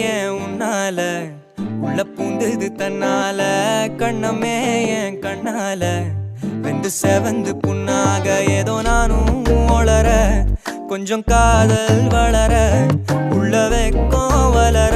ஏன் உன்னால உள்ள பூந்தது தன்னால கண்ணமே என் கண்ணால வெந்து செவந்து புண்ணாக ஏதோ நானும் ஒளர கொஞ்சம் காதல் வளர உள்ள வெக்கம் வளர